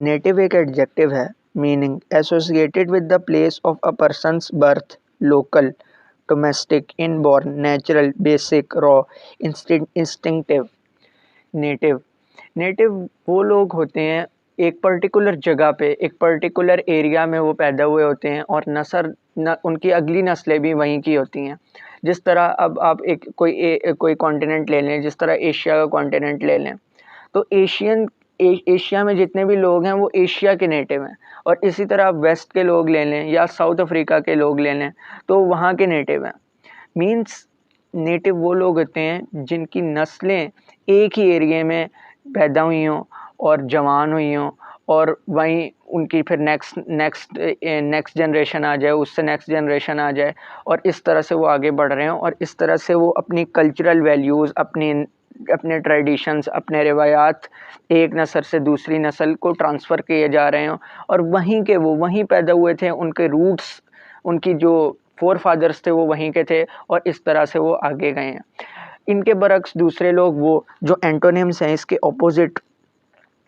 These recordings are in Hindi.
नेटिव एक एडजेक्टिव है, meaning associated with the place of a person's birth, local, domestic, inborn, natural, basic, raw, instinctive. Native native वो लोग होते हैं एक पर्टिकुलर जगह पे, एक पर्टिकुलर एरिया में वो पैदा हुए होते हैं और उनकी अगली नस्लें भी वहीं की होती हैं। जिस तरह अब आप एक कोई कॉन्टिनेंट ले लें, जिस तरह एशिया का कॉन्टिनेंट ले लें, तो एशिया में जितने भी लोग हैं वो एशिया के नेटिव हैं। और इसी तरह आप वेस्ट के लोग ले लें या साउथ अफ्रीका के लोग ले लें तो वहाँ के नेटिव हैं। मीन्स नेटिव वो लोग होते हैं जिनकी नस्लें एक ही एरिया में पैदा हुई हों और जवान हुई हों, और वहीं उनकी फिर नेक्स्ट जनरेशन आ जाए, उससे नेक्स्ट जनरेशन आ जाए, और इस तरह से वो आगे बढ़ रहे हों, और इस तरह से वो अपनी कल्चरल वैल्यूज़, अपने ट्रेडिशंस, अपने रिवायात एक नस्ल से दूसरी नस्ल को ट्रांसफ़र किए जा रहे हों, और वो वहीं पैदा हुए थे, उनके रूट्स, उनकी जो फोर फादर्स थे वो वहीं के थे, और इस तरह से वो आगे गए हैं। इनके बरक्स दूसरे लोग, वो जो एंटोनिम्स हैं इसके ऑपोजिट,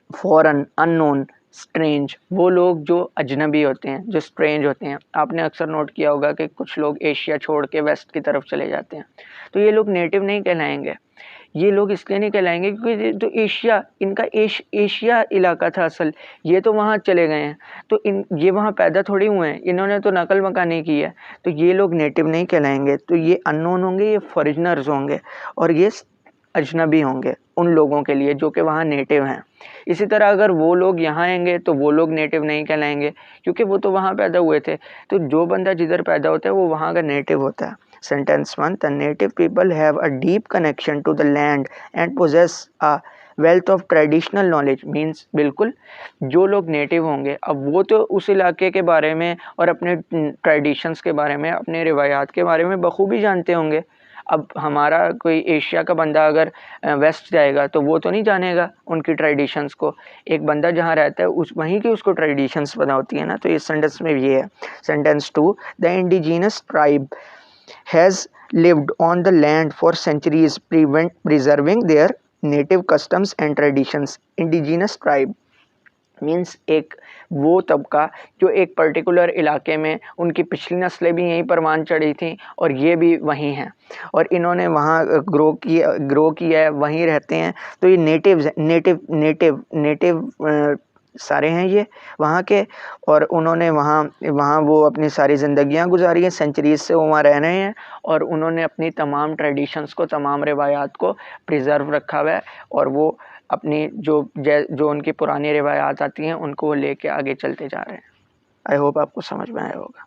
फॉरेन, अननोन, स्ट्रेंज, वो लोग जो अजनबी होते हैं, जो स्ट्रेंज होते हैं। आपने अक्सर नोट किया होगा कि कुछ लोग एशिया छोड़ के वेस्ट की तरफ चले जाते हैं, तो ये लोग नेटिव नहीं कहलाएंगे। ये लोग इसलिए नहीं कहलाएंगे क्योंकि ये तो एशिया इलाका था असल, ये तो वहाँ चले गए हैं, तो ये वहाँ पैदा थोड़ी हुए हैं, इन्होंने तो नकल मकानी की है, तो ये लोग नेटिव नहीं कहलाएंगे। तो ये अननोन होंगे, ये फॉरिजनर्स होंगे, और ये अजनबी होंगे उन लोगों के लिए जो कि वहाँ नेटिव हैं। इसी तरह अगर वो लोग यहाँ आएंगे तो वो लोग नेटिव नहीं कहलाएंगे, क्योंकि वो तो वहाँ पैदा हुए थे। तो जो बंदा जिधर पैदा होता है वो वहाँ का नेटिव होता है। Sentence 1, the native people have a deep connection to the land and possess a wealth of traditional knowledge. Means बिल्कुल, जो लोग नेटिव होंगे अब वो तो उस इलाके के बारे में और अपने ट्रेडिशंस के बारे में, अपने रिवायात के बारे में बखूबी जानते होंगे। अब हमारा कोई एशिया का बंदा अगर वेस्ट जाएगा तो वो तो नहीं जानेगा उनकी ट्रेडिशंस को। एक बंदा जहाँ रहता है उस वहीं की उसको ट्रेडिशंस पता होती है ना। तो इस सेंटेंस में ये है। Sentence 2, the indigenous tribe has lived on the land for centuries, preserving their native customs and traditions. Indigenous tribe means एक वो तबका जो एक पर्टिकुलर इलाके में, उनकी पिछली नस्लें भी यहीं पर मान चढ़ी थी और ये भी वहीं हैं, और इन्होंने वहाँ ग्रो किया है, वहीं रहते हैं। तो ये नेटिव सारे हैं ये वहाँ के, और उन्होंने वहाँ वो अपनी सारी ज़िंदगियाँ गुजारी हैं, सेंचुरीज से वो वहाँ रह रहे हैं, और उन्होंने अपनी तमाम ट्रेडिशंस को, तमाम रिवायात को प्रिजर्व रखा हुआ है, और वो अपनी जो उनकी पुरानी रिवायात आती हैं उनको वो लेके आगे चलते जा रहे हैं। आई होप आपको समझ में आया होगा।